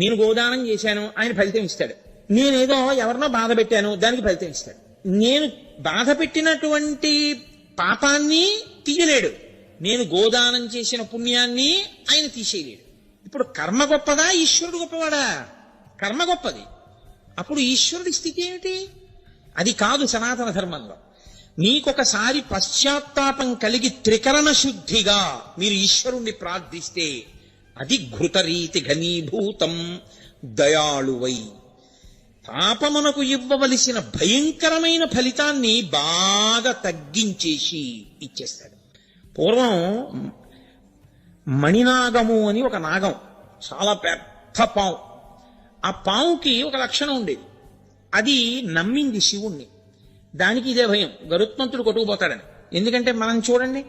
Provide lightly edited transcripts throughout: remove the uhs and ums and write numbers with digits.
నేను గోదానం చేశాను, ఆయన ఫలితం ఇస్తాడు. నేనేదో ఎవరినో బాధ పెట్టాను, దానికి ఫలితం ఇస్తాడు. నేను బాధ పెట్టినటువంటి పాపాన్ని తీయలేడు, నేను గోదానం చేసిన పుణ్యాన్ని ఆయన తీసేయలేడు. ఇప్పుడు కర్మ గొప్పదా, ఈశ్వరుడు గొప్పవాడా? కర్మ గొప్పది. అప్పుడు ఈశ్వరుడి స్థితి ఏమిటి? అది కాదు సనాతన ధర్మంలో. నీకొకసారి పశ్చాత్తాపం కలిగి త్రికరణ శుద్ధిగా మీరు ఈశ్వరుణ్ణి ప్రార్థిస్తే అది ఘృతరీతి ఘనీభూతం దయాళువై పాపమునకు ఇవ్వవలసిన భయంకరమైన ఫలితాన్ని బాగా తగ్గించేసి ఇచ్చేస్తాడు. పూర్వం మణినాగము అని ఒక నాగం, చాలా పెద్ద పాము. ఆ పావుకి ఒక లక్షణం ఉండేది, అది నమ్మింది శివుణ్ణి. దానికి ఇదే భయం, గరుత్మంతుడు కొట్టుకుపోతాడని. ఎందుకంటే మనం చూడండి,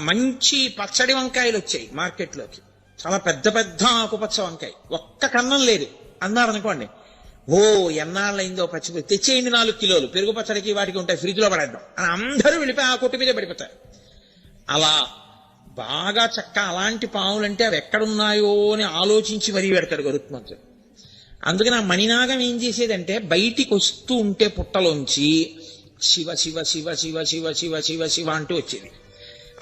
మంచి పచ్చడి వంకాయలు వచ్చాయి మార్కెట్లోకి, చాలా పెద్ద పెద్ద ఆకుపచ్చ వంకాయ, ఒక్క కన్నం లేదు అన్నారనుకోండి, ఓ ఎన్నాళ్ళైందో పచ్చి తెచ్చేయండి 4 కిలోలు, పెరుగు పచ్చడికి వాటికి ఉంటాయి, ఫ్రిడ్జ్ లో పడేద్దాం అని అందరూ వెళ్ళిపోయి ఆ కొట్టు మీదే పడిపోతారు. అలా బాగా చక్క అలాంటి పాములంటే అవి ఎక్కడున్నాయో అని ఆలోచించి మరీ పెడతాడు గరుత్మంతుడు. అందుకని ఆ మణినాగం ఏం చేసేదంటే బయటికి వస్తూ ఉంటే పుట్టలోంచి శివ శివ శివ శివ శివ శివ శివ శివ అంటూ వచ్చేది.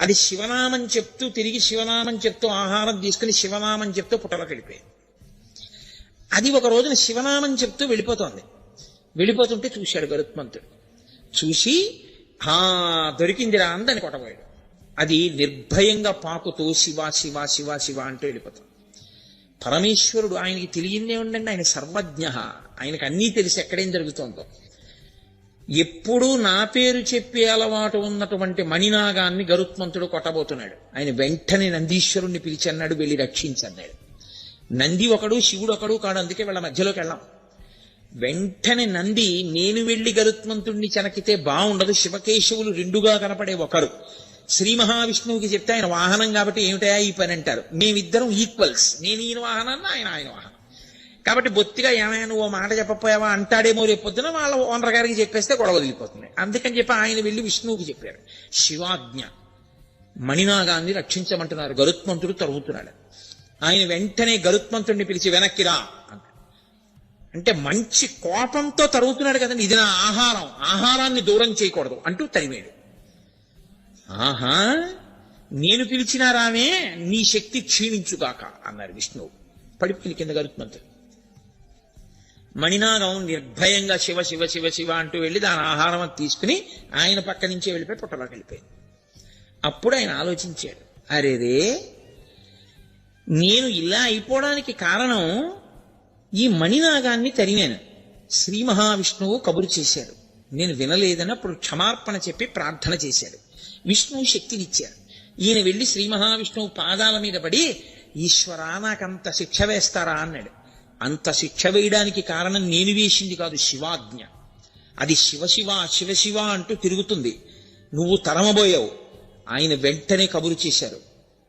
అది శివనామం చెప్తూ తిరిగి శివనామం చెప్తూ ఆహారం తీసుకుని శివనామం చెప్తూ పుట్టలోకి వెళ్ళిపోయేది. అది ఒక రోజున శివనామం చెప్తూ వెళ్ళిపోతోంది. వెళ్ళిపోతుంటే చూశాడు గరుత్మంతుడు. చూసి దొరికిందిరా అందని కొట్టబోయాడు. అది నిర్భయంగా పాకుతూ శివ శివ శివ శివ అంటూ వెళ్ళిపోతాం. పరమేశ్వరుడు, ఆయనకి తెలియందే ఉండండి, ఆయన సర్వజ్ఞ, ఆయనకు అన్నీ తెలిసి ఎక్కడేం జరుగుతోందో. ఎప్పుడూ నా పేరు చెప్పే అలవాటు ఉన్నటువంటి మణినాగాన్ని గరుత్మంతుడు కొట్టబోతున్నాడు. ఆయన వెంటనే నందీశ్వరుణ్ణి పిలిచి అన్నాడు, వెళ్ళి రక్షించన్నాడు. నంది ఒకడు, శివుడు ఒకడు కాడు, అందుకే వీళ్ళ మధ్యలోకి వెళ్ళాం. వెంటనే నంది, నేను వెళ్ళి గరుత్మంతుణ్ణి చెనకితే బాగుండదు, శివకేశవులు రెండుగా కనపడే ఒకరు. శ్రీ మహావిష్ణువుకి చెప్తే ఆయన వాహనం కాబట్టి ఏమిటా ఈ పని అంటారు. మేమిద్దరం ఈక్వల్స్, నేను ఈయన వాహనాన్ని ఆయన వాహనం కాబట్టి బొత్తిగా ఏమైనా నువ్వు మాట చెప్పపోయావా అంటాడేమో రేపు పొద్దున వాళ్ళ ఓనర్ గారికి చెప్పేస్తే గొడవ వదిలిపోతుంది. అందుకని చెప్పి ఆయన వెళ్ళి విష్ణువుకి చెప్పారు. శివాజ్ఞ, మణినాగాన్ని రక్షించమంటున్నారు. గరుత్మంతుడు తరుగుతున్నాడు. ఆయన వెంటనే గరుత్మంతుడిని పిలిచి వెనక్కిరా అన్నాడు. అంటే మంచి కోపంతో తరుగుతున్నాడు కదండి, ఇది నా ఆహారం, ఆహారాన్ని దూరం చేయకూడదు అంటూ తరిమేడు. ఆహా, నేను పిలిచినా రామే, నీ శక్తి క్షీణించుగాక అన్నారు విష్ణువు. పడిపోయిన కింద గరుత్మంతుడు. మణినాగం నిర్భయంగా శివ శివ శివ శివ అంటూ వెళ్ళి దాని ఆహారం తీసుకుని ఆయన పక్క నుంచే వెళ్ళిపోయి పుట్టలోకి వెళ్ళిపోయింది. అప్పుడు ఆయన ఆలోచించాడు, అరేరే, నేను ఇలా అయిపోవడానికి కారణం ఈ మణినాగాన్ని తరిమాను. శ్రీ మహావిష్ణువు కబురు చేశాడు, నేను వినలేదని అప్పుడు క్షమార్పణ చెప్పి ప్రార్థన చేశాడు. విష్ణువు శక్తినిచ్చారు. ఈయన వెళ్ళి శ్రీ మహావిష్ణువు పాదాల మీద పడి, ఈశ్వరా నాకంత శిక్ష వేస్తారా అన్నాడు. అంత శిక్ష వేయడానికి కారణం నేను వేసింది కాదు, శివాజ్ఞ. అది శివశివ శివశివ అంటూ తిరుగుతుంది, నువ్వు తరమబోయావు. ఆయన వెంటనే కబురు చేశారు.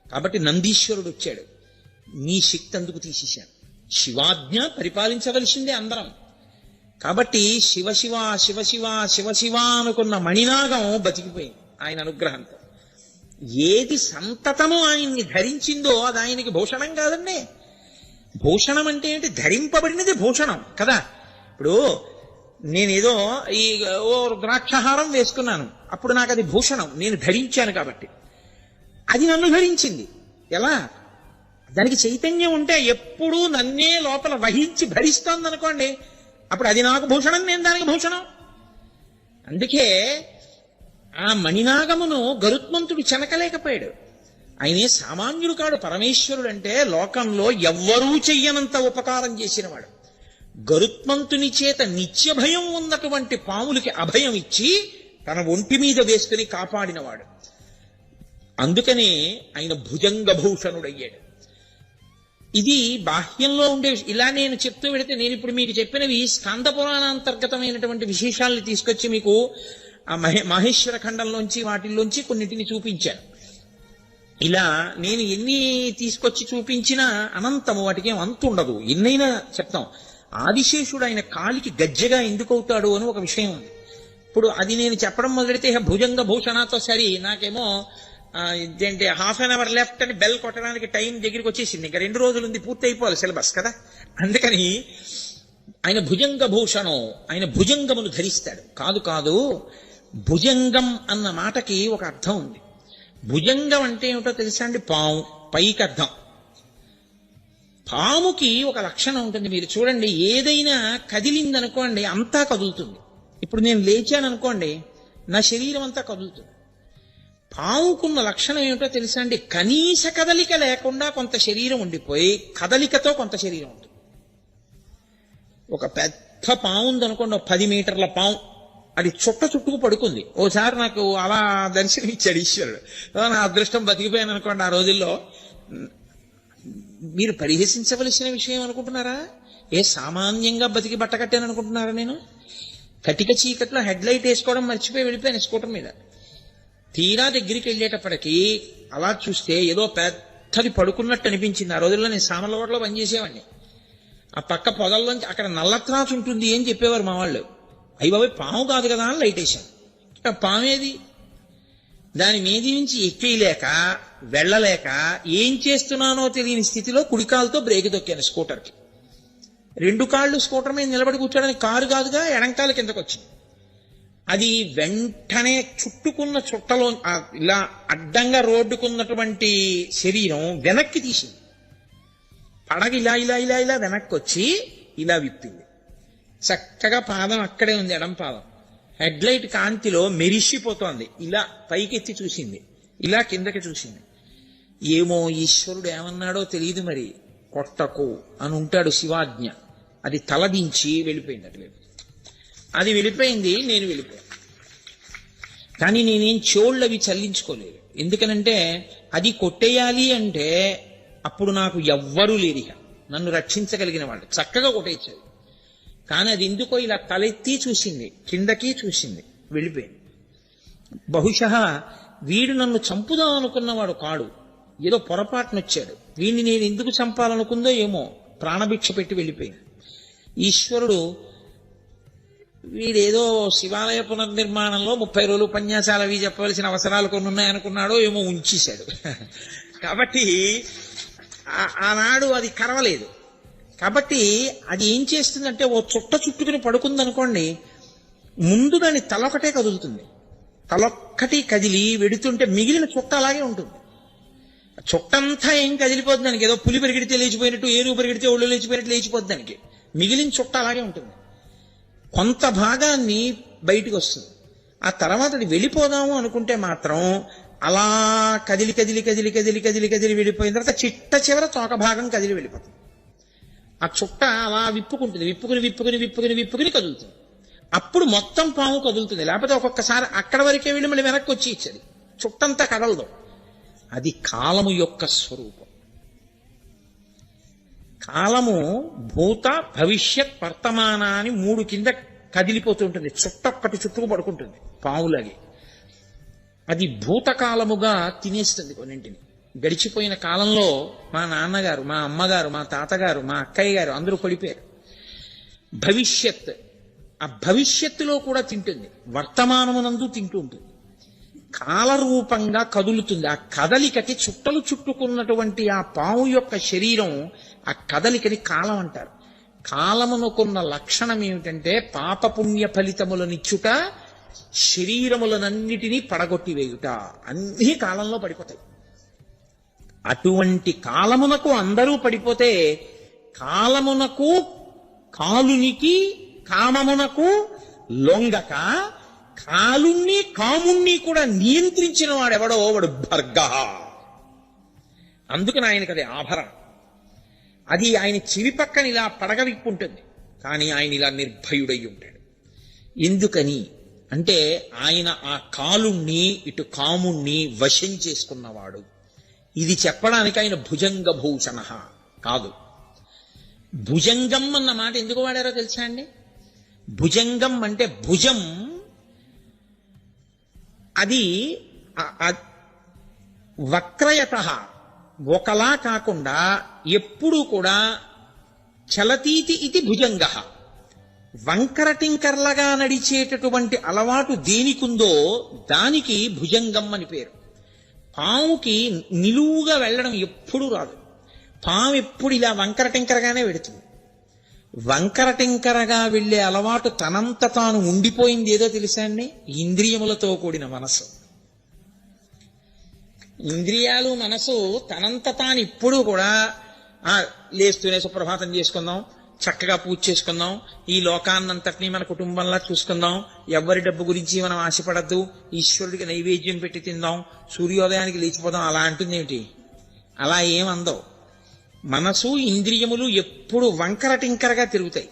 కాబట్టి నందీశ్వరుడు వచ్చాడు, నీ శక్తి అందుకు తీసేశాను. శివాజ్ఞ పరిపాలించవలసిందే అందరం. కాబట్టి శివశివ శివశివ శివశివ అనుకున్న మణినాగం బతికిపోయింది ఆయన అనుగ్రహంతో. ఏది సంతతము ఆయన్ని ధరించిందో అది ఆయనకి భూషణం కాదండి. భూషణం అంటే ఏంటి? ధరింపబడినది భూషణం కదా. ఇప్పుడు నేనేదో ఈ ద్రాక్షహారం వేసుకున్నాను, అప్పుడు నాకు అది భూషణం, నేను ధరించాను కాబట్టి. అది నన్ను ధరించింది. ఎలా? దానికి చైతన్యం ఉంటే ఎప్పుడూ నన్నే లోపల వహించి భరిస్తోంది అనుకోండి, అప్పుడు అది నాకు భూషణం, నేను దానికి భూషణం. అందుకే ఆ మణినాగమును గరుత్మంతుడు చెనకలేకపోయాడు. ఆయనే సామాన్యుడు కాడు. పరమేశ్వరుడు అంటే లోకంలో ఎవ్వరూ చెయ్యనంత ఉపకారం చేసినవాడు. గరుత్మంతుని చేత నిత్య భయం ఉన్నటువంటి పాములకి అభయం ఇచ్చి తన ఒంటి మీద వేసుకుని కాపాడినవాడు. అందుకనే ఆయన భుజంగభూషణుడయ్యాడు. ఇది బాహ్యంలో ఉండే. ఇలా నేను చెప్తూ వెళితే నేను ఇప్పుడు మీకు చెప్పినవి స్కంద పురాణాంతర్గతమైనటువంటి విశేషాలను తీసుకొచ్చి మీకు ఆ మహేశ్వర ఖండంలోంచి వాటిల్లోంచి కొన్నిటిని చూపించాను. ఇలా నేను ఎన్ని తీసుకొచ్చి చూపించినా అనంతము, వాటికి అంతు ఉండదు, ఎన్నైనా చెప్తాం. ఆదిశేషుడు ఆయన కాలికి గజ్జెగా ఎందుకు అవుతాడు అని ఒక విషయం ఉంది. ఇప్పుడు అది నేను చెప్పడం మొదలెడితే భుజంగ భూషణతో సరి నాకేమో ఇదేంటి హాఫ్ అన్ అవర్ లెఫ్ట్ అని బెల్ కొట్టడానికి టైం దగ్గరికి వచ్చేసింది, ఇంకా 2 రోజులు ఉంది, పూర్తి అయిపోవాలి సిలబస్ కదా. అందుకని ఆయన భుజంగ భూషణం, ఆయన భుజంగమును ధరిస్తాడు. కాదు కాదు, భుజంగం అన్న మాటకి ఒక అర్థం ఉంది. భుజంగం అంటే ఏమిటో తెలుసా అండి? పాము, పైకి అర్థం. పాముకి ఒక లక్షణం ఉంటుంది, మీరు చూడండి, ఏదైనా కదిలిందనుకోండి అంతా కదులుతుంది. ఇప్పుడు నేను లేచాను అనుకోండి, నా శరీరం అంతా కదులుతుంది. పాముకున్న లక్షణం ఏమిటో తెలుసా అండి? కనీస కదలిక లేకుండా కొంత శరీరం ఉండిపోయి కదలికతో కొంత శరీరం ఉంటుంది. ఒక పెద్ద పాము ఉందనుకోండి, 10 మీటర్ల పాము, అది చుట్టుకు పడుకుంది. ఓసారి నాకు అలా దర్శనం ఇచ్చాడు ఈశ్వరుడు. నా అదృష్టం బతికిపోయాను అనుకోండి. ఆ రోజుల్లో మీరు పరిహసించవలసిన విషయం అనుకుంటున్నారా? సామాన్యంగా బతికి బట్ట కట్టాను అనుకుంటున్నారా? నేను కటిక చీకట్లో హెడ్ లైట్ వేసుకోవడం మర్చిపోయి వెళ్ళిపోయాను స్కూటర్ మీద. తీరా దగ్గరికి వెళ్ళేటప్పటికీ అలా చూస్తే ఏదో పెద్దది పడుకున్నట్టు అనిపించింది. ఆ రోజుల్లో నేను సామర్లవాడలో పనిచేసేవాడిని. ఆ పక్క పొదల్లోంచి అక్కడ నల్లత్రాసు ఉంటుంది అని చెప్పేవారు మా వాళ్ళు. అయ్యి బాబాయ్, పాము కాదు కదా అని లైట్ వేశాను. పామేది? దాని మీది నుంచి ఎక్కేయలేక వెళ్ళలేక ఏం చేస్తున్నానో తెలియని స్థితిలో కుడికాలతో బ్రేక్ దొక్కాను స్కూటర్కి. 2 కాళ్ళు స్కూటర్ మీద నిలబడి కూర్చోడానికి, కారు కాదుగా, ఎడంకాల కిందకు వచ్చింది. అది వెంటనే చుట్టుకున్న చుట్టలో ఇలా అడ్డంగా రోడ్డుకున్నటువంటి శరీరం వెనక్కి తీసింది. పడగ ఇలా ఇలా ఇలా ఇలా వెనక్కి వచ్చి ఇలా విప్పింది. చక్కగా పాదం అక్కడే ఉంది, ఎడం పాదం. హెడ్ లైట్ కాంతిలో మెరిసిపోతోంది. ఇలా పైకెత్తి చూసింది, ఇలా కిందకి చూసింది. ఏమో ఈశ్వరుడు ఏమన్నాడో తెలియదు మరి, కొట్టకు అని ఉంటాడు శివాజ్ఞ. అది తలదించి వెళ్ళిపోయింది. అది వెళ్ళిపోయింది, నేను వెళ్ళిపోయాను. కానీ నేనేం చోళ్ళవి చల్లించుకోలేదు. ఎందుకనంటే అది కొట్టేయాలి అంటే అప్పుడు నాకు ఎవ్వరూ లేరిక, నన్ను రక్షించగలిగిన వాళ్ళు. చక్కగా కొట్టేచ్చారు. కానీ అది ఎందుకో ఇలా తలెత్తి చూసింది, కిందకి చూసింది, వెళ్ళిపోయింది. బహుశः వీడు నన్ను చంపుదాం అనుకున్నవాడు కాడు, ఏదో పొరపాటునొచ్చాడు. వీడిని నేను ఎందుకు చంపాలనుకుందో ఏమో, ప్రాణభిక్ష పెట్టి వెళ్ళిపోయింది. ఈశ్వరుడు వీడేదో శివాలయ పునర్నిర్మాణంలో 30 రోజులు ఉపన్యాసాలు అవి చెప్పవలసిన అవసరాలు కొన్ని ఉన్నాయనుకున్నాడో ఏమో, ఉంచేశాడు. కాబట్టి ఆనాడు అది కరవలేదు. కాబట్టి అది ఏం చేస్తుందంటే, ఓ చుట్టుకుని పడుకుందనుకోండి, ముందు దాని తలొకటే కదులుతుంది. తలొక్కటి కదిలి వెడుతుంటే మిగిలిన చుట్ట అలాగే ఉంటుంది. చుట్టంతా ఏం కదిలిపోతుంది దానికి, ఏదో పులి పరిగెడితే లేచిపోయినట్టు, ఏనుగు పరిగెడితే ఒళ్ళు లేచిపోయినట్టు లేచిపోద్ది దానికి. మిగిలిన చుట్ట అలాగే ఉంటుంది. కొంత భాగాన్ని బయటికి వస్తుంది. ఆ తర్వాత అది వెళ్ళిపోదాము అనుకుంటే మాత్రం అలా కదిలి కదిలి కదిలి కదిలి కదిలి కదిలి వెళ్ళిపోయిన తర్వాత చిట్ట చివర తోక భాగం కదిలి వెళ్ళిపోతుంది. ఆ చుట్ట అలా విప్పుకుంటుంది, విప్పుకుని విప్పుకుని విప్పుకుని విప్పుకుని కదులుతుంది. అప్పుడు మొత్తం పాము కదులుతుంది. లేకపోతే ఒక్కొక్కసారి అక్కడ వరకే వెళ్ళి మళ్ళీ వెనక్కి వచ్చి ఇచ్చేది, చుట్టంతా కదలదు. అది కాలము యొక్క స్వరూపం. కాలము భూత భవిష్యత్ వర్తమాన అని 3 కింద కదిలిపోతుంటుంది. చుట్టొక్కటి చుట్టుకు పడుకుంటుంది పావులాగి. అది భూతకాలముగా తినేస్తుంది కొన్నింటిని. గడిచిపోయిన కాలంలో మా నాన్నగారు, మా అమ్మగారు, మా తాతగారు, మా అక్కయ్య గారు అందరూ పడిపోయారు. భవిష్యత్, ఆ భవిష్యత్తులో కూడా తింటుంది, వర్తమానమునందు తింటూ ఉంటుంది. కాలరూపంగా కదులుతుంది. ఆ కదలికకి చుట్టలు చుట్టుకున్నటువంటి ఆ పాము యొక్క శరీరం, ఆ కదలికని కాలం అంటారు. కాలమునకున్న లక్షణం ఏమిటంటే పాపపుణ్య ఫలితములనిచ్చుట, శరీరములనన్నిటినీ పడగొట్టి వేయుట. అన్ని కాలంలో పడిపోతాయి. అటువంటి కాలమునకు అందరూ పడిపోతే, కాలమునకు కాలునికి కామమునకు లొంగక కాలుణ్ణి కాముణ్ణి కూడా నియంత్రించిన వాడెవడో వాడు భర్గ. అందుకని ఆయనకు అది ఆభరణం. అది ఆయన చెవి పక్కన ఇలా పడగ విప్పుంటుంది, కానీ ఆయన ఇలా నిర్భయుడై ఉంటాడు. ఎందుకని అంటే ఆయన ఆ కాలుణ్ణి ఇటు కాముణ్ణి వశం చేసుకున్నవాడు. ఇది చెప్పడానికి ఆయన భుజంగ భూషణ కాదు. భుజంగం అన్న మాట ఎందుకు వాడారో తెలుసా అండి? భుజంగం అంటే భుజం, అది వక్రయత, ఒకలా కాకుండా ఎప్పుడూ కూడా చలతీతి ఇది భుజంగ. వంకర టింకర్లగా నడిచేటటువంటి అలవాటు దేనికుందో దానికి భుజంగం అని పేరు. పాముకి నిలువుగా వెళ్ళడం ఎప్పుడూ రాదు. పాము ఎప్పుడు ఇలా వంకర టింకరగానే వెడుతుంది. వంకర టింకరగా వెళ్లే అలవాటు తనంత తాను ఉండిపోయింది ఏదో తెలుసా అండి? ఇంద్రియములతో కూడిన మనసు. ఇంద్రియాలు మనసు తనంత తాను ఇప్పుడు కూడా లేస్తూనే సుప్రభాతం చేసుకుందాం, చక్కగా పూజ చేసుకుందాం, ఈ లోకాన్నంతటినీ మన కుటుంబంలా చూసుకుందాం, ఎవరి డబ్బు గురించి మనం ఆశపడద్దు, ఈశ్వరుడికి నైవేద్యం పెట్టి తిందాం, సూర్యోదయానికి లేచిపోదాం అలా అంటుందేమిటి? అలా ఏమందో. మనసు ఇంద్రియములు ఎప్పుడు వంకర టింకరగా తిరుగుతాయి.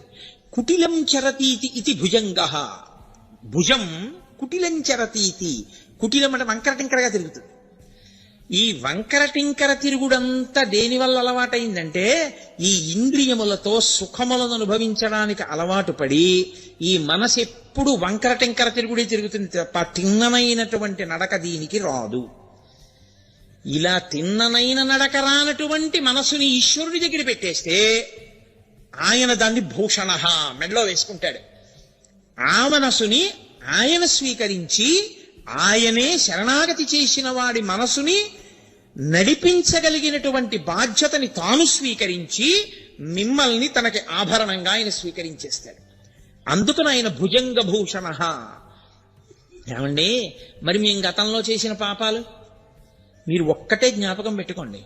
కుటిలం చరతీతి ఇది భుజంగ. భుజం కుటిలం చరతీతి. కుటిలం అంటే వంకర టింకరగా తిరుగుతుంది. ఈ వంకర టింకర తిరుగుడంతా దేనివల్ల అలవాటైందంటే ఈ ఇంద్రియములతో సుఖములను అనుభవించడానికి అలవాటు పడి ఈ మనసు ఎప్పుడు వంకర టింకర తిరుగుడే తిరుగుతుంది తప్ప తిన్ననైనటువంటి నడక దీనికి రాదు. ఇలా తిన్ననైన నడక రానటువంటి మనసుని ఈశ్వరుడి దగ్గర పెట్టేస్తే ఆయన దాన్ని భూషణ మెడలో వేసుకుంటాడు. ఆ మనసుని ఆయన స్వీకరించి ఆయనే శరణాగతి చేసిన వాడి మనసుని నడిపించగలిగినటువంటి బాధ్యతని తాను స్వీకరించి మిమ్మల్ని తనకి ఆభరణంగా ఆయన స్వీకరించేస్తాడు. అందుకని ఆయన భుజంగ భూషణ. ఏమండి, మరి మేము గతంలో చేసిన పాపాలు మీరు ఒక్కటే జ్ఞాపకం పెట్టుకోండి.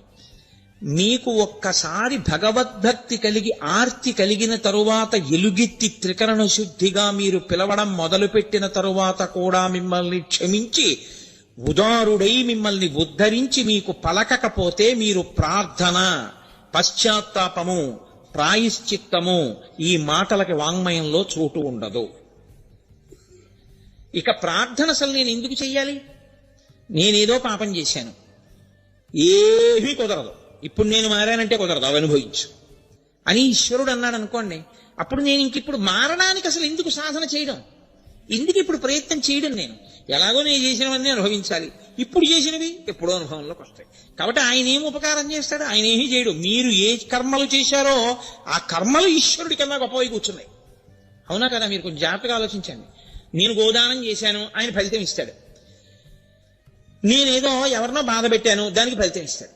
మీకు ఒక్కసారి భగవద్భక్తి కలిగి ఆర్తి కలిగిన తరువాత ఎలుగెత్తి త్రికరణ శుద్ధిగా మీరు పిలవడం మొదలుపెట్టిన తరువాత కూడా మిమ్మల్ని క్షమించి ఉదారుడై మిమ్మల్ని ఉద్ధరించి మీకు పలకకపోతే మీరు ప్రార్థన, పశ్చాత్తాపము, ప్రాయశ్చిత్తము ఈ మాటలకి వాంగ్మయంలో చోటు ఉండదు. ఇక ప్రార్థన అసలు నేను ఎందుకు చెయ్యాలి? నేనేదో పాపం చేశాను, ఏమీ కుదరదు, ఇప్పుడు నేను మారానంటే కుదరదు, అవి అనుభవించు అని ఈశ్వరుడు అన్నాడు అనుకోండి. అప్పుడు నేను ఇంకిప్పుడు మారడానికి అసలు ఎందుకు సాధన చేయడం, ఎందుకు ఇప్పుడు ప్రయత్నం చేయడం? నేను ఎలాగో నేను చేసినవన్నీ అనుభవించాలి, ఇప్పుడు చేసినవి ఎప్పుడో అనుభవంలోకి వస్తాయి. కాబట్టి ఆయన ఏం ఉపకారం చేస్తాడు? ఆయన ఏమీ చేయడు. మీరు ఏ కర్మలు చేశారో ఆ కర్మలు ఈశ్వరుడి కన్నా గొప్పవి కూర్చున్నాయి. అవునా కదా? మీరు కొంచెం జాగ్రత్తగా ఆలోచించండి. నేను గోదానం చేశాను, ఆయన ఫలితం ఇస్తాడు. నేనేదో ఎవరినో బాధ పెట్టాను, దానికి ఫలితం ఇస్తాడు.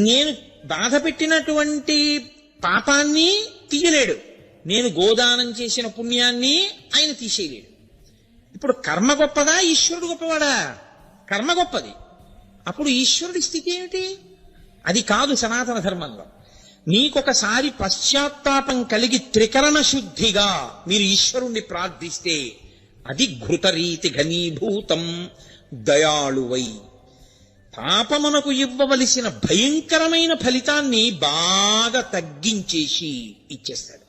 నేను బాధ పెట్టినటువంటి పాపాన్ని తీయలేడు, నేను గోదానం చేసిన పుణ్యాన్ని ఆయన తీసేయలేడు. ఇప్పుడు కర్మ గొప్పదా, ఈశ్వరుడు గొప్పవాడా? కర్మ గొప్పది. అప్పుడు ఈశ్వరుడి స్థితి ఏమిటి? అది కాదు సనాతన ధర్మంలో. మీకొకసారి పశ్చాత్తాపం కలిగి త్రికరణ శుద్ధిగా మీరు ఈశ్వరుణ్ణి ప్రార్థిస్తే అది ఘృతరీతి ఘనీభూతం దయాళువై పాపమునకు ఇవ్వవలసిన భయంకరమైన ఫలితాన్ని బాగా తగ్గించేసి ఇచ్చేస్తాడు.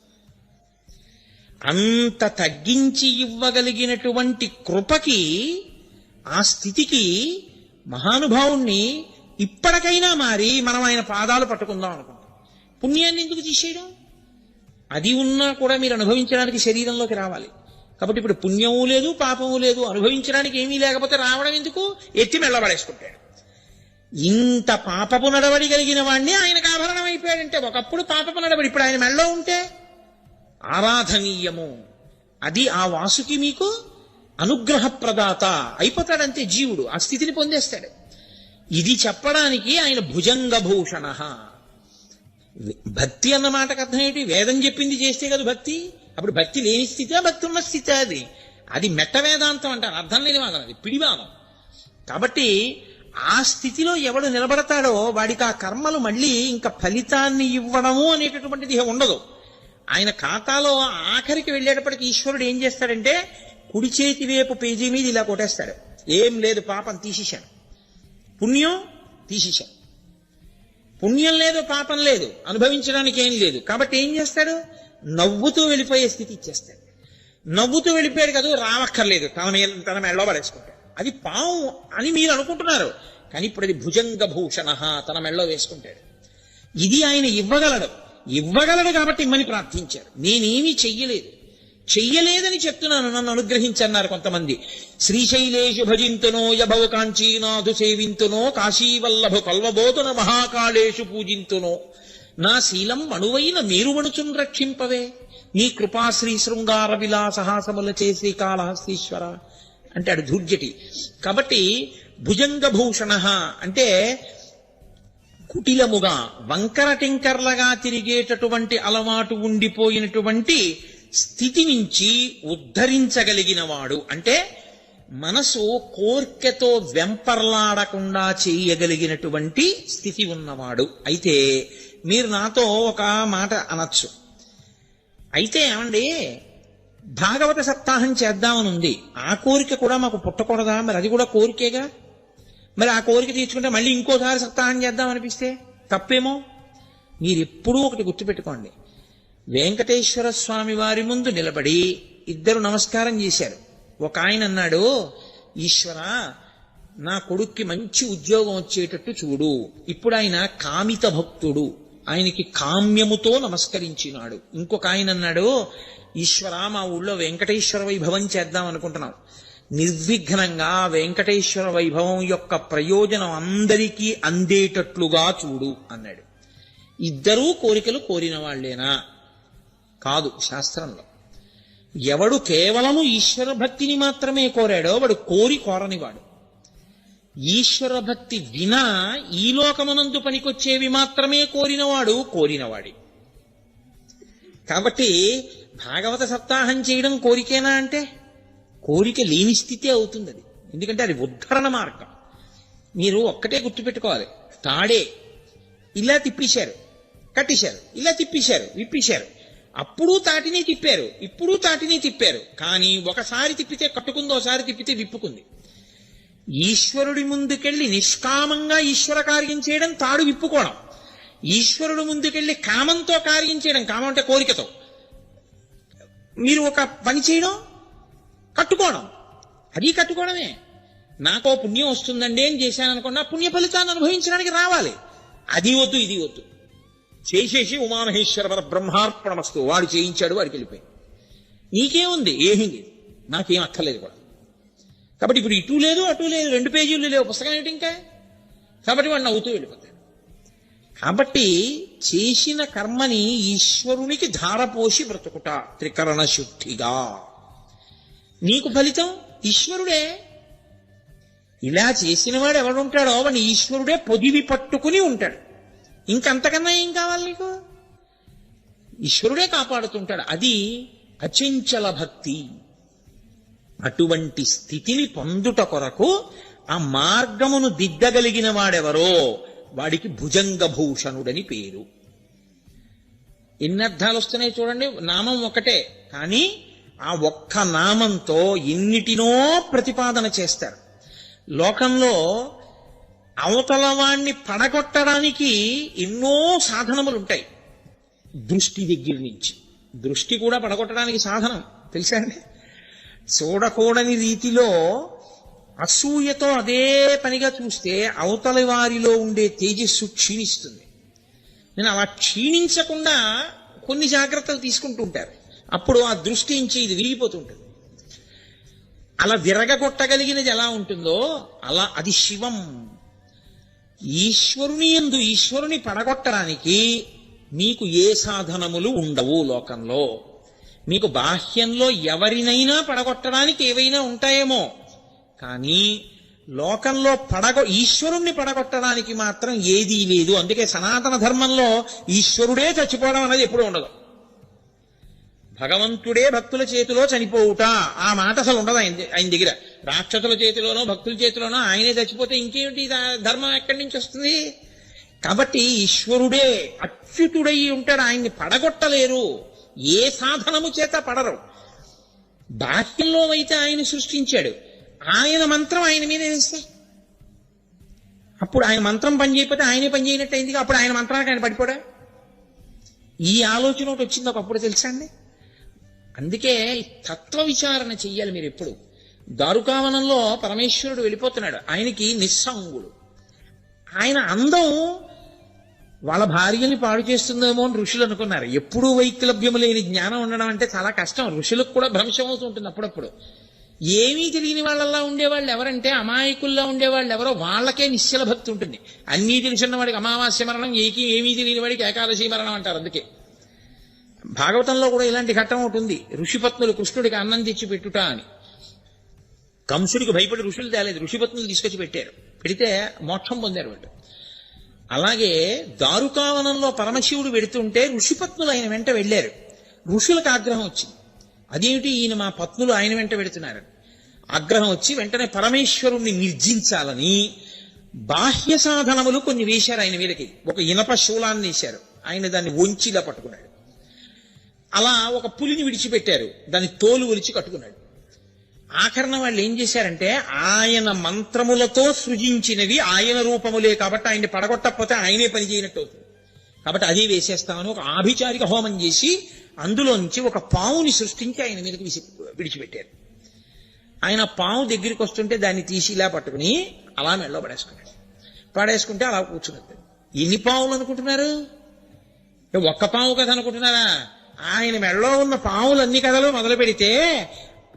అంత తగ్గించి ఇవ్వగలిగినటువంటి కృపకి, ఆ స్థితికి మహానుభావుణ్ణి ఇప్పటికైనా మారి మనం ఆయన పాదాలు పట్టుకుందాం అనుకుంటాం. పుణ్యాన్ని ఎందుకు తీసేయడం? అది ఉన్నా కూడా మీరు అనుభవించడానికి శరీరంలోకి రావాలి. కాబట్టి ఇప్పుడు పుణ్యము లేదు, పాపము లేదు, అనుభవించడానికి ఏమీ లేకపోతే రావడం ఎందుకు? ఎత్తి మెళ్ళబడేసుకుంటాడు. ఇంత పాపపు నడవడి కలిగిన వాడిని ఆయనకు ఆభరణం అయిపోయాడంటే, ఒకప్పుడు పాపపు నడవడి ఇప్పుడు ఆయన మెళ్ళలో ఉంటే ఆరాధనీయము. అది ఆ వాసుకి మీకు అనుగ్రహ ప్రదాత అయిపోతాడంతే జీవుడు, ఆ స్థితిని పొందేస్తాడు. ఇది చెప్పడానికి ఆయన భుజంగ భూషణ. భక్తి అన్న మాటకు అర్థం ఏంటి? వేదం చెప్పింది చేస్తే కదా భక్తి. అప్పుడు భక్తి లేని స్థితే, భక్తి ఉన్న స్థితే. అది మెట్ట వేదాంతం అంటారు, అర్థం లేని వాదం, అది పిడివాదం. కాబట్టి ఆ స్థితిలో ఎవడు నిలబడతాడో వాడికి ఆ కర్మలు మళ్ళీ ఇంకా ఫలితాన్ని ఇవ్వడము అనేటటువంటిది ఉండదు. ఆయన ఖాతాలో ఆఖరికి వెళ్ళేటప్పటికి ఈశ్వరుడు ఏం చేస్తాడంటే కుడి చేతి వైపు పేజీ మీద ఇలా కొట్టేస్తాడు. ఏం లేదు, పాపం తీసేశాను, పుణ్యం తీసేశాను. పుణ్యం లేదు, పాపం లేదు, అనుభవించడానికి ఏం లేదు. కాబట్టి ఏం చేస్తాడు? నవ్వుతూ వెళ్ళిపోయే స్థితి ఇచ్చేస్తాడు. నవ్వుతూ వెళ్ళిపోయాడు కదా, రావక్కర్లేదు, తన మెడలో పడేసుకుంటాడు. అది పాము అని మీరు అనుకుంటున్నారు, కానీ ఇప్పుడు అది భుజంగ భూషణ, తన మెడలో వేసుకుంటాడు. ఇది ఆయన ఇవ్వగలడు కాబట్టి ఇమ్మని ప్రార్థించారు. నేనేమీ చెయ్యలేదని చెప్తున్నాను, నన్ను అనుగ్రహించన్నారు కొంతమంది. శ్రీశైలేషు భజింతునో యభవ కాంచీనాథు సేవింతునో కాశీవల్లభు కల్వబోతున మహాకాళేషు పూజింతునో నా శీలం అణువైన మేరువణుచున్ రక్షింపవే నీ కృపాశ్రీ శృంగార విలాసహాసముల చేసి కాళహస్తీశ్వర అంటాడు ధూర్జటి. కాబట్టి భుజంగభూషణ అంటే కుటిలముగా వంకర టింకర్లగా తిరిగేటటువంటి అలవాటు ఉండిపోయినటువంటి స్థితి నుంచి ఉద్ధరించగలిగిన వాడు. అంటే మనసు కోర్కెతో వెంపర్లాడకుండా చేయగలిగినటువంటి స్థితి ఉన్నవాడు. అయితే మీరు నాతో ఒక మాట అనొచ్చు, అయితే ఏమండి భాగవత సప్తాహం చేద్దామని ఉంది, ఆ కోరిక కూడా మాకు పుట్టకూడదా? మరి అది కూడా కోరికేగా. మరి ఆ కోరిక తీర్చుకుంటే మళ్ళీ ఇంకోసారి సప్తాహం చేద్దామనిపిస్తే తప్పేమో. మీరెప్పుడూ ఒకటి గుర్తుపెట్టుకోండి, వెంకటేశ్వర స్వామి వారి ముందు నిలబడి ఇద్దరు నమస్కారం చేశారు. ఒక ఆయన అన్నాడు, ఈశ్వర నా కొడుక్కి మంచి ఉద్యోగం వచ్చేటట్టు చూడు. ఇప్పుడు ఆయన కామిత భక్తుడు, ఆయనకి కామ్యముతో నమస్కరించినాడు. ఇంకొక ఆయన అన్నాడు, ఈశ్వర మా ఊళ్ళో వెంకటేశ్వర వైభవం చేద్దాం అనుకుంటున్నాం, నిర్విఘ్నంగా వెంకటేశ్వర వైభవం యొక్క ప్రయోజనం అందరికీ అందేటట్లుగా చూడు అన్నాడు. ఇద్దరూ కోరికలు కోరిన వాళ్లేనా? కాదు. శాస్త్రంలో ఎవడు కేవలము ఈశ్వర భక్తిని మాత్రమే కోరాడో వాడు కోరనివాడు. ఈశ్వర భక్తి వినా ఈ లోకమునందు పనికొచ్చేవి మాత్రమే కోరినవాడి. కాబట్టి భాగవత సప్తాహం చేయడం కోరికేనా అంటే కోరిక లేని స్థితే అవుతుంది అది. ఎందుకంటే అది ఉద్ధరణ మార్గం. మీరు ఒక్కటే గుర్తుపెట్టుకోవాలి, తాడే ఇలా తిప్పేశారు, కట్టేశారు, ఇలా తిప్పేశారు, విప్పేశారు, అప్పుడు తాటిని తిప్పారు, ఇప్పుడు తాటిని తిప్పారు. కానీ ఒకసారి తిప్పితే కట్టుకుంది, ఒకసారి తిప్పితే విప్పుకుంది. ఈశ్వరుడి ముందుకెళ్ళి నిష్కామంగా ఈశ్వర కార్యం చేయడం తాడు విప్పుకోవడం, ఈశ్వరుడు ముందుకెళ్ళి కామంతో కార్యం చేయడం, కామం అంటే కోరికతో మీరు ఒక పని చేయడం, కట్టుకోవడం, అది కట్టుకోవడమే. నాకో పుణ్యం వస్తుందండి ఏం చేశాను అనుకున్నా పుణ్య ఫలితాన్ని అనుభవించడానికి రావాలి. అది వద్దు, ఇది వద్దు, చేసేసి ఉమామహేశ్వర పర బ్రహ్మార్పణమస్తు, వాడు చేయించాడు, వాడికి వెళ్ళిపోయి నీకేముంది, ఏమీ లేదు, నాకేం అక్కర్లేదు కూడా. కాబట్టి ఇప్పుడు ఇటు లేదు అటు లేదు, 2 పేజీలు లేవు, పుస్తకం ఏంటి ఇంకా. కాబట్టి వాడు నవ్వుతూ వెళ్ళిపోతాడు. కాబట్టి చేసిన కర్మని ఈశ్వరునికి ధారపోసి బ్రతుకుట త్రికరణ శుద్ధిగా. నీకు ఫలితం ఈశ్వరుడే. ఇలా చేసిన వాడు ఎవడుంటాడో వాడిని ఈశ్వరుడే పొదివి పట్టుకుని ఉంటాడు. ఇంకంతకన్నా ఏం కావాలి నీకు? ఈశ్వరుడే కాపాడుతుంటాడు. అది అచంచల భక్తి. అటువంటి స్థితిని పొందుట కొరకు ఆ మార్గమును దిద్దగలిగిన వాడెవరో వాడికి భుజంగభూషణుడని పేరు. ఎన్ని అర్థాలు వస్తున్నాయి చూడండి. నామం ఒకటే, కానీ ఆ ఒక్క నామంతో ఎన్నిటినో ప్రతిపాదన చేస్తారు. లోకంలో అవతల వాణ్ణి పడగొట్టడానికి ఎన్నో సాధనములు ఉంటాయి. దృష్టి దగ్గర నుంచి, దృష్టి కూడా పడగొట్టడానికి సాధనం తెలుసా అండి. చూడకూడని రీతిలో అసూయతో అదే పనిగా చూస్తే అవతలి వారిలో ఉండే తేజస్సు క్షీణిస్తుంది. నేను అలా క్షీణించకుండా కొన్ని జాగ్రత్తలు తీసుకుంటూ ఉంటారు. అప్పుడు ఆ దృష్టి నుంచి ఇది విరిగిపోతుంటుంది. అలా విరగగొట్టగలిగినది ఎలా ఉంటుందో అలా అది శివం. ఈశ్వరుని పడగొట్టడానికి మీకు ఏ సాధనములు ఉండవు లోకంలో. మీకు బాహ్యంలో ఎవరినైనా పడగొట్టడానికి ఏవైనా ఉంటాయేమో, కానీ లోకంలో ఈశ్వరుణ్ణి పడగొట్టడానికి మాత్రం ఏదీ లేదు. అందుకే సనాతన ధర్మంలో ఈశ్వరుడే చచ్చిపోవడం అనేది ఎప్పుడూ ఉండదు. భగవంతుడే భక్తుల చేతిలో చనిపోవుట ఆ మాట అసలు ఉండదు ఆయన దగ్గర. రాక్షసుల చేతిలోనో భక్తుల చేతిలోనో ఆయనే చచ్చిపోతే ఇంకేమిటి ధర్మం ఎక్కడి నుంచి వస్తుంది? కాబట్టి ఈశ్వరుడే అచ్యుతుడై ఉంటాడు. ఆయన్ని పడగొట్టలేరు, ఏ సాధనము చేత పడరు. బాహ్యంలో అయితే ఆయన సృష్టించాడు, ఆయన మంత్రం ఆయన మీద వేస్తే అప్పుడు ఆయన మంత్రం పని చేయకపోతే ఆయనే పని చేయనట్టు అయింది. అప్పుడు ఆయన మంత్రానికి ఆయన పడిపోడా? ఈ ఆలోచన ఒకటి వచ్చింది ఒకప్పుడు, తెలుసా అండి. అందుకే తత్వ విచారణ చెయ్యాలి మీరు ఎప్పుడు. దారుకావనంలో పరమేశ్వరుడు వెళ్ళిపోతున్నాడు, ఆయనకి నిస్సంగుడు. ఆయన అందం వాళ్ళ భార్యని పాడు చేస్తుందేమో అని ఋషులు అనుకున్నారు. ఎప్పుడూ వైక్లభ్యము లేని జ్ఞానం ఉండడం అంటే చాలా కష్టం. ఋషులకు కూడా భ్రంశం అవుతూ ఉంటుంది అప్పుడప్పుడు. ఏమీ తెలియని వాళ్ళలా ఉండేవాళ్ళు ఎవరంటే, అమాయకుల్లా ఉండేవాళ్ళు ఎవరో వాళ్ళకే నిశ్చల భక్తి ఉంటుంది. అన్నీ తెలిసిన వాడికి అమావాస్య మరణం, ఏమీ తెలియని వాడికి ఏకాదశి మరణం అంటారు. అందుకే భాగవతంలో కూడా ఇలాంటి ఘట్టం ఒకటి ఉంది. ఋషిపత్నులు కృష్ణుడికి అన్నం తెచ్చి పెట్టుట అని. కంసుడికి భయపడి ఋషులు తేలేదు, ఋషిపత్నులు తీసుకొచ్చి పెట్టారు. పెడితే మోక్షం పొందారు వాళ్ళు. అలాగే దారుకావనంలో పరమశివుడు వెడుతుంటే ఋషిపత్నులు ఆయన వెంట వెళ్ళారు. ఋషులకు ఆగ్రహం వచ్చింది, అదేమిటి ఈయన మా పత్నులు ఆయన వెంట వెడుతున్నారు. ఆగ్రహం వచ్చి వెంటనే పరమేశ్వరుణ్ణి నిర్జించాలని బాహ్య సాధనములు కొన్ని వేశారు ఆయన మీదకి. ఒక ఇనప శూలాన్ని వేశారు, ఆయన దాన్ని వంచిలా పట్టుకున్నాడు. అలా ఒక పులిని విడిచిపెట్టారు, దాన్ని తోలు ఒలిచి కట్టుకున్నాడు. ఆఖరణ వాళ్ళు ఏం చేశారంటే ఆయన మంత్రములతో సృజించినవి ఆయన రూపములే కాబట్టి ఆయన్ని పడగొట్టకపోతే ఆయనే పని చేయనట్టు అవుతుంది కాబట్టి అది వేసేస్తామని ఒక ఆభిచారిక హోమం చేసి అందులో నుంచి ఒక పావుని సృష్టించి ఆయన మీదకి విడిచిపెట్టారు. ఆయన పావు దగ్గరికి వస్తుంటే దాన్ని తీసి ఇలా పట్టుకుని అలా మెళ్ళో పడేసుకున్నాడు. పడేసుకుంటే అలా కూర్చున్నది. ఎన్ని పావులు అనుకుంటున్నారు? ఒక్క పావు కథ అనుకుంటున్నారా? ఆయన మెళ్ళో ఉన్న పావులన్నీ కథలు మొదలు పెడితే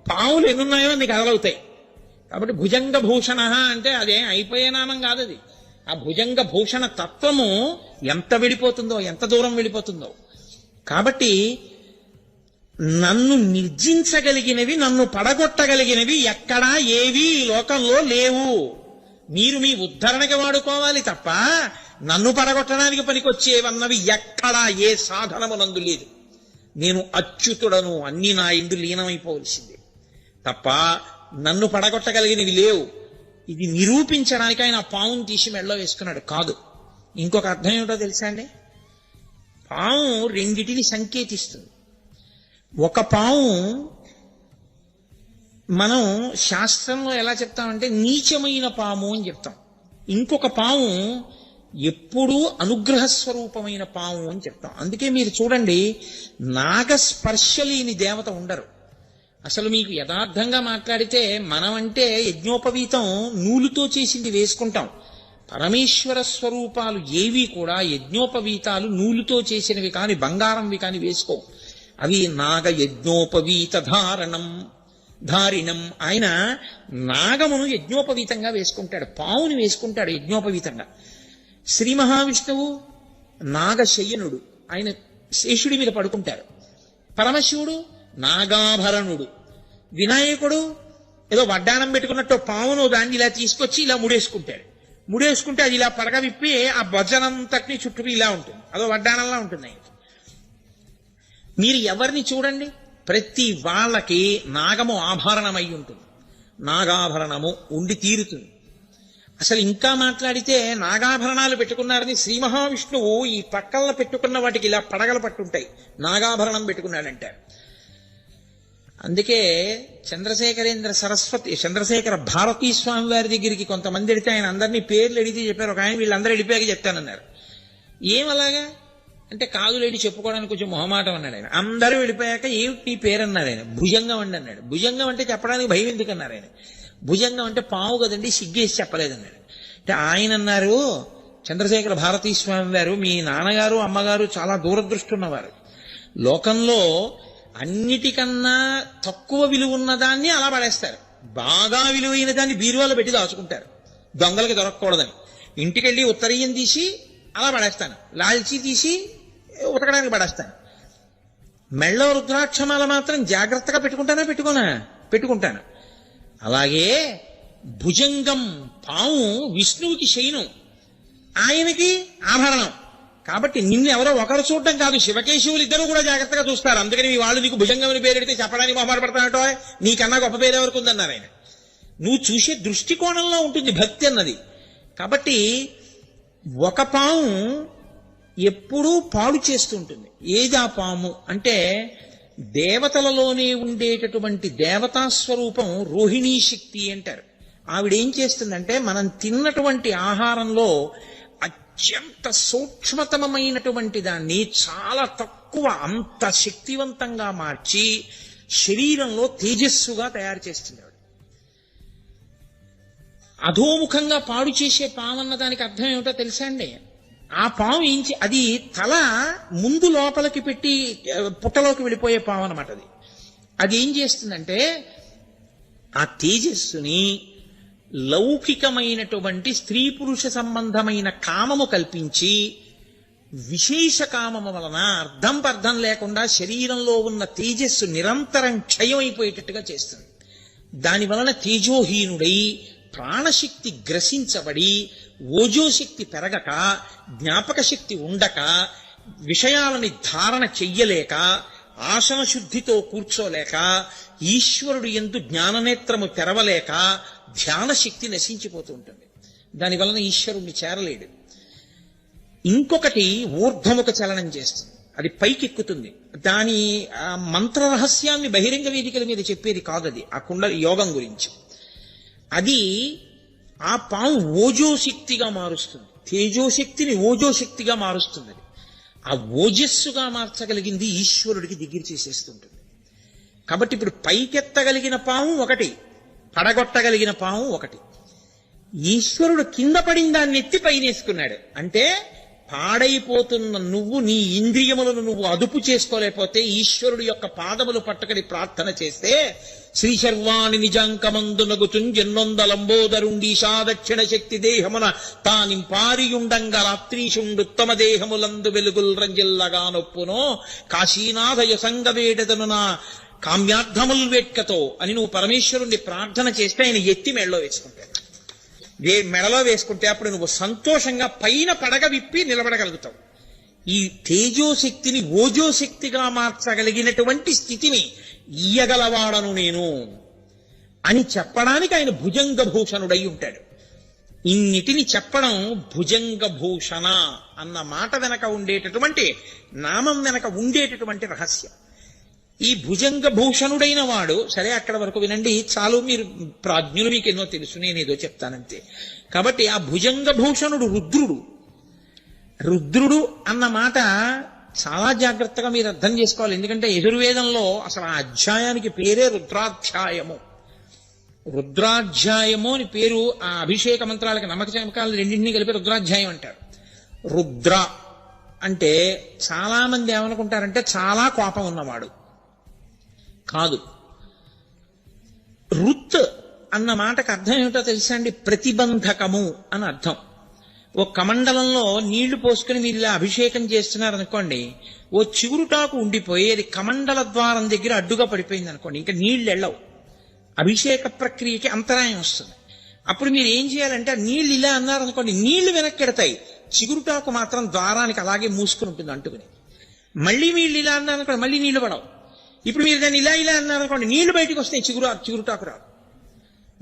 పావులు ఎన్నున్నాయో అన్ని కథలవుతాయి. కాబట్టి భుజంగ భూషణ అంటే అదే అయిపోయే నామం కాదు అది. ఆ భుజంగ భూషణ తత్వము ఎంత వెళ్ళిపోతుందో, ఎంత దూరం వెళ్ళిపోతుందో. కాబట్టి నన్ను నిర్జించగలిగినవి, నన్ను పడగొట్టగలిగినవి ఎక్కడా ఏవి ఈ లోకంలో లేవు. మీరు మీ ఉద్ధరణకి వాడుకోవాలి తప్ప నన్ను పడగొట్టడానికి పనికొచ్చేవన్నవి ఎక్కడా ఏ సాధనము నందు లేదు. నేను అచ్యుతుడను, అన్ని నా ఇందు లీనమైపోవలసిందే తప్ప నన్ను పడగొట్టగలిగినవి లేవు. ఇది నిరూపించడానికి ఆయన పావును తీసి మెళ్ళో వేసుకున్నాడు కాదు. ఇంకొక అర్థం ఏమిటో తెలుసా అండి? పాము రెండిటిని సంకేతిస్తుంది. ఒక పాము మనం శాస్త్రంలో ఎలా చెప్తామంటే నీచమైన పాము అని చెప్తాం. ఇంకొక పాము ఎప్పుడూ అనుగ్రహ స్వరూపమైన పాము అని చెప్తాం. అందుకే మీరు చూడండి, నాగస్పర్శ లేని దేవత ఉండరు. అసలు మీకు యథార్థంగా మాట్లాడితే మనం అంటే యజ్ఞోపవీతం నూలుతో చేసింది వేసుకుంటాం. పరమేశ్వర స్వరూపాలు ఏవి కూడా యజ్ఞోపవీతాలు నూలుతో చేసినవి కాని బంగారంవి కాని వేసుకో. అవి నాగ యజ్ఞోపవీత ధారిణం. ఆయన నాగమును యజ్ఞోపవీతంగా వేసుకుంటాడు, పావుని వేసుకుంటాడు యజ్ఞోపవీతంగా. శ్రీ మహావిష్ణువు నాగశయనుడు, ఆయన శేషుడి మీద పడుకుంటారు. పరమశివుడు నాగాభరణుడు. వినాయకుడు ఏదో వడ్డానం పెట్టుకున్నట్టు పావును దాన్ని ఇలా తీసుకొచ్చి ఇలా ముడేసుకుంటాడు. ముడేసుకుంటే అది ఇలా పడగ విప్పి ఆ భజనంతటిని చుట్టూ ఇలా ఉంటుంది, అదో వడ్డానంలా ఉంటుంది ఆయన. మీరు ఎవరిని చూడండి, ప్రతి వాళ్ళకి నాగము ఆభరణమై ఉంటుంది, నాగాభరణము ఉండి తీరుతుంది. అసలు ఇంకా మాట్లాడితే నాగాభరణాలు పెట్టుకున్నారని శ్రీ మహావిష్ణువు ఈ పక్కల్లో పెట్టుకున్న వాటికి ఇలా పడగలు పట్టుంటాయి, నాగాభరణం పెట్టుకున్నాడంటారు. అందుకే చంద్రశేఖర భారతీ స్వామి వారి దగ్గరికి కొంతమంది వెళితే ఆయన అందరినీ పేర్లు అడిగితే చెప్పారు. ఒక ఆయన వీళ్ళందరూ వెళ్ళిపోయాక చెప్తానన్నారు. ఏమలాగా అంటే కాదులేడి చెప్పుకోవడానికి కొంచెం మొహమాటం అన్నాడు ఆయన. అందరూ వెళ్ళిపోయాక ఏమిటి నీ పేరు అన్నారు ఆయన. భుజంగం అండి అన్నాడు. భుజంగం అంటే చెప్పడానికి భయం ఎందుకు అన్నారు ఆయన. భుజంగం అంటే పావు కదండి, సిగ్గేసి చెప్పలేదన్నాడు. అంటే ఆయన అన్నారు, చంద్రశేఖర భారతీ స్వామి వారు, మీ నాన్నగారు అమ్మగారు చాలా దూరదృష్టి ఉన్నవారు. లోకంలో అన్నిటికన్నా తక్కువ విలువ ఉన్నదాన్ని అలా పడేస్తారు, బాగా విలువైన దాన్ని బీరువాలో పెట్టి దాచుకుంటారు దొంగలకి దొరకకూడదని. ఇంటికెళ్ళి ఉత్తరీయం తీసి అలా పడేస్తాను, లాల్చీ తీసి ఉతకడానికి పడేస్తాను. మెళ్ళో రుద్రాక్షమాల మాత్రం జాగ్రత్తగా పెట్టుకుంటాను. అలాగే భుజంగం పాము విష్ణువుకి శయనం, ఆయనకి ఆభరణం. కాబట్టి నిన్ను ఎవరో ఒకరు చూడటం కాదు, శివకేశవులు ఇద్దరు కూడా జాగ్రత్తగా చూస్తారు. అందుకని మీ వాళ్ళు నీకు భుజంగం అని పేరెడితే చెప్పడానికి మొహమాటపడతానటో, నీకన్నా గొప్ప పేరు ఎవరికి ఉందన్నారు ఆయన. నువ్వు చూసే దృష్టికోణంలో ఉంటుంది భక్తి అన్నది. కాబట్టి ఒక పాము ఎప్పుడూ పాడు చేస్తుంటుంది. ఏది ఆ పాము అంటే దేవతలలోనే ఉండేటటువంటి దేవతా స్వరూపం రోహిణీ శక్తి అంటారు. ఆవిడేం చేస్తుందంటే మనం తిన్నటువంటి ఆహారంలో అత్యంత సూక్ష్మతమైనటువంటి దాన్ని చాలా తక్కువ అంత శక్తివంతంగా మార్చి శరీరంలో తేజస్సుగా తయారు చేస్తుంది. అధోముఖంగా పాడు చేసే పాము అన్న దానికి అర్థం ఏమిటో తెలుసా అండి? ఆ పాము అది తల ముందు లోపలికి పెట్టి పుట్టలోకి వెళ్ళిపోయే పాము అనమాట. అది ఏం చేస్తుందంటే ఆ తేజస్సుని లౌకికమైనటువంటి స్త్రీ పురుష సంబంధమైన కామము కల్పించి విశేష కామము వలన అర్థం పర్థం లేకుండా శరీరంలో ఉన్న తేజస్సు నిరంతరం క్షయం అయిపోయేటట్టుగా చేస్తుంది. దాని వలన తేజోహీనుడై ప్రాణశక్తి గ్రసించబడి ఓజోశక్తి పెరగక జ్ఞాపక శక్తి ఉండక విషయాలని ధారణ చెయ్యలేక ఆసన శుద్ధితో కూర్చోలేక ఈశ్వరుడు యందు జ్ఞాననేత్రము తెరవలేక ధ్యాన శక్తి నశించిపోతూ ఉంటుంది. దాని వలన ఈశ్వరుణ్ణి చేరలేడు. ఇంకొకటి ఊర్ధ్వముఖ చలనం చేస్తుంది, అది పైకెక్కుతుంది. దాని మంత్ర రహస్యాన్ని బహిరంగ వేదికల మీద చెప్పేది కాదది, ఆ కుండలి యోగం గురించి. అది ఆ పాము ఓజోశక్తిగా మారుస్తుంది, తేజోశక్తిని ఓజోశక్తిగా మారుస్తుంది. ఆ ఓజస్సుగా మార్చగలిగింది ఈశ్వరుడికి దగ్గర చేసేస్తుంటుంది. కాబట్టి ఇప్పుడు పైకెత్తగలిగిన పాము ఒకటి, పడగొట్టగలిగిన పాము ఒకటి. ఈశ్వరుడు కింద పడిన దాన్ని ఎత్తి పైనేసుకున్నాడు. అంటే పాడైపోతున్న నువ్వు నీ ఇంద్రియములను నువ్వు అదుపు చేసుకోలేకపోతే ఈశ్వరుడు యొక్క పాదములు పట్టుకని ప్రార్థన చేస్తే శ్రీశర్వాణి నిజాంకమందునగుచుంజెన్నొందలంబోదరుండీశా దక్షిణ శక్తి దేహమున తానింపారియుండంగ రాత్రీషుండుత్తమ దేహములందు వెలుగుల్ రంజిల్లగా నొప్పునో కాశీనాథయ సంగవేడతను నా కామ్యార్థముల్ వేట్కతో అని నువ్వు పరమేశ్వరుణ్ణి ప్రార్థన చేస్తే ఆయన ఎత్తి మెడలో వేసుకుంటాడు. మెడలో వేసుకుంటే అప్పుడు నువ్వు సంతోషంగా పైన పడగ విప్పి నిలబడగలుగుతావు. ఈ తేజోశక్తిని ఓజోశక్తిగా మార్చగలిగినటువంటి స్థితిని ఇయ్యగలవాడను నేను అని చెప్పడానికి ఆయన భుజంగభూషణుడై ఉంటాడు. ఇన్నిటిని చెప్పడం భుజంగభూషణ అన్న మాట వెనక ఉండేటటువంటి నామం వెనక ఉండేటటువంటి రహస్యం. ఈ భుజంగభూషణుడైన వాడు, సరే అక్కడ వరకు వినండి చాలు, మీరు ప్రాజ్ఞులు, మీకు ఎన్నో తెలుసు, నేనేదో చెప్తానంతే. కాబట్టి ఆ భుజంగభూషణుడు రుద్రుడు. రుద్రుడు అన్న మాట చాలా జాగ్రత్తగా మీరు అర్థం చేసుకోవాలి. ఎందుకంటే యజుర్వేదంలో అసలు ఆ అధ్యాయానికి పేరే రుద్రాధ్యాయము. రుద్రాధ్యాయము అని పేరు. ఆ అభిషేక మంత్రాలకి నమ్మక చమకాలు రెండింటినీ కలిపి రుద్రాధ్యాయం అంటారు. రుద్ర అంటే చాలా మంది ఏమనుకుంటారంటే చాలా కోపం ఉన్నవాడు కాదు. రుత్ అన్న మాటకు అర్థం ఏమిటో తెలుసా అండి? ప్రతిబంధకము అని అర్థం. ఓ కమండలంలో నీళ్లు పోసుకుని మీరు ఇలా అభిషేకం చేస్తున్నారనుకోండి, ఓ చిగురుటాకు ఉండిపోయి అది కమండల ద్వారం దగ్గర అడ్డుగా పడిపోయింది అనుకోండి, ఇంకా నీళ్లు వెళ్ళవు, అభిషేక ప్రక్రియకి అంతరాయం వస్తుంది. అప్పుడు మీరు ఏం చేయాలంటే నీళ్లు ఇలా అన్నారనుకోండి, నీళ్లు వెనక్కి ఎడతాయి, చిగురుటాకు మాత్రం ద్వారానికి అలాగే మూసుకుని ఉంటుంది అంటుకుని. మళ్ళీ వీళ్ళు ఇలా అన్నారనుకోండి, మళ్ళీ నీళ్లు పడవు. ఇప్పుడు మీరు దాన్ని ఇలా ఇలా అన్నారనుకోండి, నీళ్లు బయటకు వస్తాయి, చిగురుటాకు రాదు.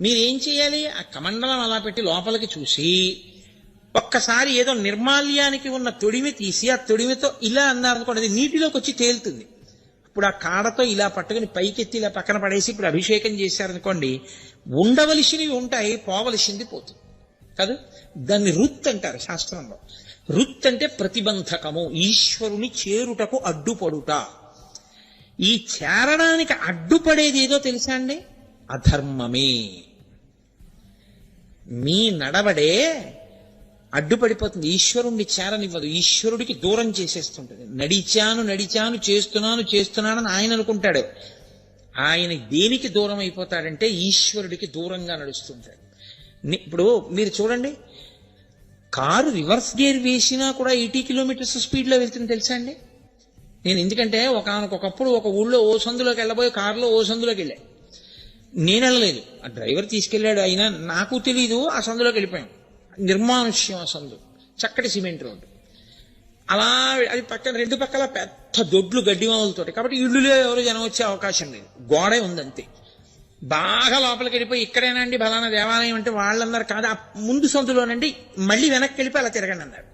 మీరేం చేయాలి? ఆ కమండలం అలా పెట్టి లోపలికి చూసి ఒక్కసారి ఏదో నిర్మాల్యానికి ఉన్న తొడిమి తీసి ఆ తొడిమితో ఇలా అన్నారనుకోండి, అది నీటిలోకి వచ్చి తేలుతుంది. ఇప్పుడు ఆ కాడతో ఇలా పట్టుకుని పైకెత్తి ఇలా పక్కన పడేసి ఇప్పుడు అభిషేకం చేశారనుకోండి, ఉండవలసినవి ఉంటాయి, పోవలసింది పోతుంది కాదు. దాన్ని రుత్ అంటారు శాస్త్రంలో. రుత్ అంటే ప్రతిబంధకము, ఈశ్వరుని చేరుటకు అడ్డుపడుట. ఈ చేరడానికి అడ్డుపడేది ఏదో తెలుసా అండి? అధర్మమే. మీ నడవడే అడ్డుపడిపోతుంది, ఈశ్వరుణ్ణి చేరనివ్వదు, ఈశ్వరుడికి దూరం చేసేస్తుంటుంది. నడిచాను చేస్తున్నానని ఆయన అనుకుంటాడు. ఆయన దేనికి దూరం అయిపోతాడంటే ఈశ్వరుడికి దూరంగా నడుస్తుంటాడు. ఇప్పుడు మీరు చూడండి, కారు రివర్స్ గేర్ వేసినా కూడా 80 కిలోమీటర్స్ స్పీడ్లో వెళ్తుంది తెలుసా అండి? నేను ఎందుకంటే ఒకప్పుడు ఒక ఊళ్ళో ఓ సందులోకి వెళ్ళబోయే కారులో ఓ సందులోకి వెళ్ళా. నేను వెళ్ళలేదు, ఆ డ్రైవర్ తీసుకెళ్లాడు. అయినా నాకు తెలీదు, ఆ సందులోకి వెళ్ళిపోయాను. నిర్మానుష్యం ఆ సందు, చక్కటి సిమెంట్ రోడ్డు. అలా అది పక్కన రెండు పక్కల పెద్ద దొడ్లు గడ్డిమావులతోటి, కాబట్టి ఇళ్ళులో ఎవరు జనం వచ్చే అవకాశం లేదు, గోడే ఉందంతే. బాగా లోపలికి వెళ్ళిపోయి ఇక్కడేనా అండి ఫలానా దేవాలయం అంటే వాళ్ళన్నారు కాదు, ఆ ముందు సందులోనండి, మళ్ళీ వెనక్కి వెళ్ళిపోయి అలా తిరగండి అన్నారు.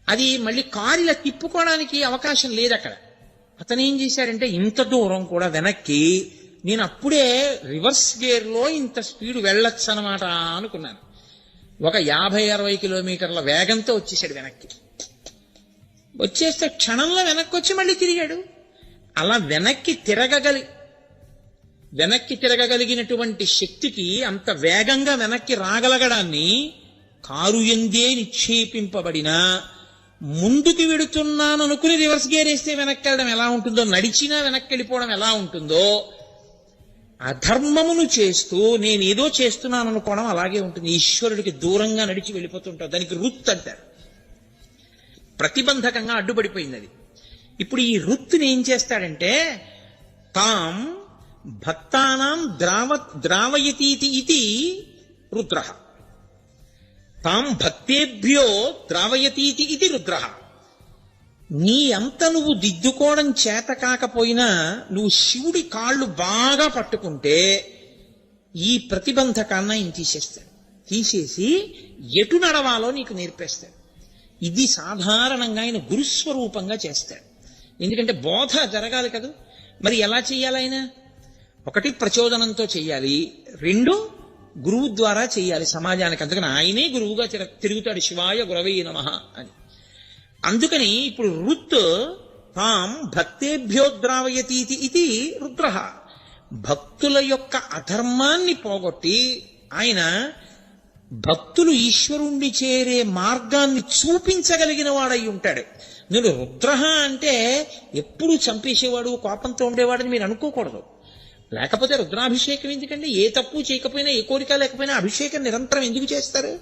అది మళ్ళీ కారు ఇలా తిప్పుకోవడానికి అవకాశం లేదు అక్కడ. అతను ఏం చేశాడంటే ఇంత దూరం కూడా వెనక్కి, నేను అప్పుడే రివర్స్ గేర్లో ఇంత స్పీడ్ వెళ్ళొచ్చు అనమాట అనుకున్నాను. ఒక 50-60 కిలోమీటర్ల వేగంతో వచ్చేసాడు వెనక్కి. వచ్చేస్తే క్షణంలో వెనక్కి వచ్చి మళ్ళీ తిరిగాడు. అలా వెనక్కి తిరగగలిగినటువంటి శక్తికి, అంత వేగంగా వెనక్కి రాగలగడాన్ని కారు ఎందే నిక్షేపింపబడిన, ముందుకు వెడుతున్నాను అనుకుని రివర్స్ గేర్ వేస్తే వెనక్కి వెళ్ళడం ఎలా ఉంటుందో, నడిచినా వెనక్కి వెళ్ళిపోవడం ఎలా ఉంటుందో, అధర్మమును చేస్తూ నేనేదో చేస్తున్నాను అనుకోవడం అలాగే ఉంటుంది. ఈశ్వరుడికి దూరంగా నడిచి వెళ్ళిపోతుంటారు. దానికి రుత్ అంటారు. ప్రతిబంధకంగా అడ్డుపడిపోయింది అది. ఇప్పుడు ఈ రుత్తుని ఏం చేస్తాడంటే, తాం భక్తానాం ద్రావయతీతి ఇది రుద్ర, తాం భక్తేభ్యో ద్రావయతీతి ఇది రుద్ర. నీ అంత నువ్వు దిద్దుకోవడం చేత కాకపోయినా నువ్వు శివుడి కాళ్ళు బాగా పట్టుకుంటే ఈ ప్రతిబంధకాన్ని ఆయన తీసేస్తాడు. తీసేసి ఎటు నడవాలో నీకు నేర్పేస్తాడు. ఇది సాధారణంగా ఆయన గురుస్వరూపంగా చేస్తాడు. ఎందుకంటే బోధ జరగాలి కదా. మరి ఎలా చెయ్యాలి ఆయన? ఒకటి ప్రచోదనంతో చెయ్యాలి, రెండు గురువు ద్వారా చెయ్యాలి సమాజానికి. అందుకని ఆయనే గురువుగా తిరుగుతాడు, శివాయ గురవే నమః అని. అందుకని ఇప్పుడు రుత్ తాం భక్తేభ్యో ద్రావయతీతి ఇది రుద్ర. భక్తుల యొక్క అధర్మాన్ని పోగొట్టి ఆయన భక్తులు ఈశ్వరుణ్ణి చేరే మార్గాన్ని చూపించగలిగిన వాడై ఉంటాడు. నేను రుద్ర అంటే ఎప్పుడు చంపేసేవాడు, కోపంతో ఉండేవాడని మీరు అనుకోకూడదు. లేకపోతే రుద్రాభిషేకం ఎందుకండి? ఏ తప్పు చేయకపోయినా, ఏ కోరిక లేకపోయినా అభిషేకం నిరంతరం ఎందుకు చేస్తారు?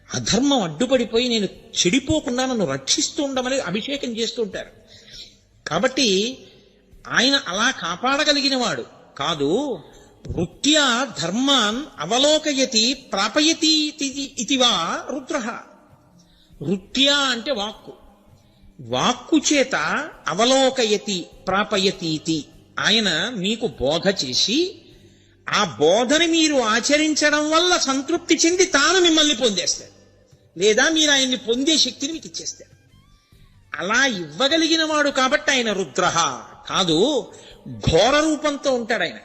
అధర్మం అడ్డుపడిపోయి నేను చెడిపోకుండా నన్ను రక్షిస్తూ ఉండమని అభిషేకం చేస్తూ ఉంటారు. కాబట్టి ఆయన అలా కాపాడగలిగిన వాడు కాదు. వృత్యా ధర్మాన్ అవలోకయతి ప్రాపయతి ఇతివా రుద్ర. వృత్యా అంటే వాక్కు, వాక్కు చేత అవలోకయతి ప్రాపయతీతి. ఆయన మీకు బోధ చేసి ఆ బోధని మీరు ఆచరించడం వల్ల సంతృప్తి చెంది తాను మిమ్మల్ని పొందేస్తాడు, లేదా మీరు ఆయన్ని పొందే శక్తిని మీకు ఇచ్చేస్తాడు. అలా ఇవ్వగలిగిన వాడు కాబట్టి ఆయన రుద్ర కాదు. ఘోర రూపంతో ఉంటాడు ఆయన.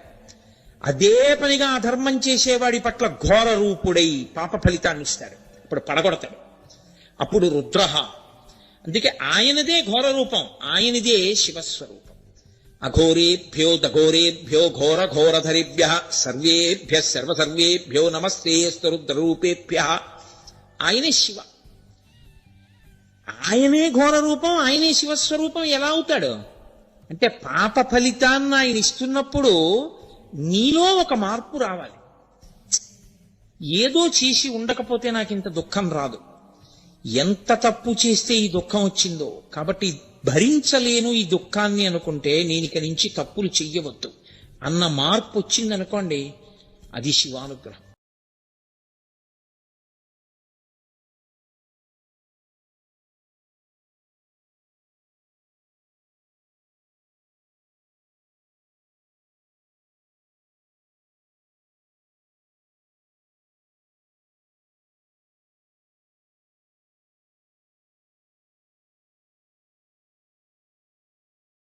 అదే పనిగా అధర్మం చేసేవాడి పట్ల ఘోర రూపుడై పాప ఫలితాన్ని ఇస్తాడు, ఇప్పుడు పడగొడతాడు. అప్పుడు రుద్ర. అందుకే ఆయనదే ఘోర రూపం, ఆయనదే శివస్వరూపం. అఘోరేభ్యో దఘోరేభ్యో ఘోర ఘోరధరిభ్య సర్వేభ్య సర్వసర్వేభ్యో నమస్తేస్తు రుద్రరూపేభ్య. ఆయనే శివ, ఆయనే ఘోర రూపం, ఆయనే శివస్వరూపం. ఎలా అవుతాడు అంటే పాప ఫలితాన్ని ఆయన ఇస్తున్నప్పుడు నీలో ఒక మార్పు రావాలి. ఏదో చేసి ఉండకపోతే నాకు ఇంత దుఃఖం రాదు, ఎంత తప్పు చేస్తే ఈ దుఃఖం వచ్చిందో, కాబట్టి భరించలేను ఈ దుఃఖాన్ని అనుకుంటే నేను ఇక నుంచి తప్పులు చెయ్యవద్దు అన్న మార్పు వచ్చిందనుకోండి, అది శివానుగ్రహం.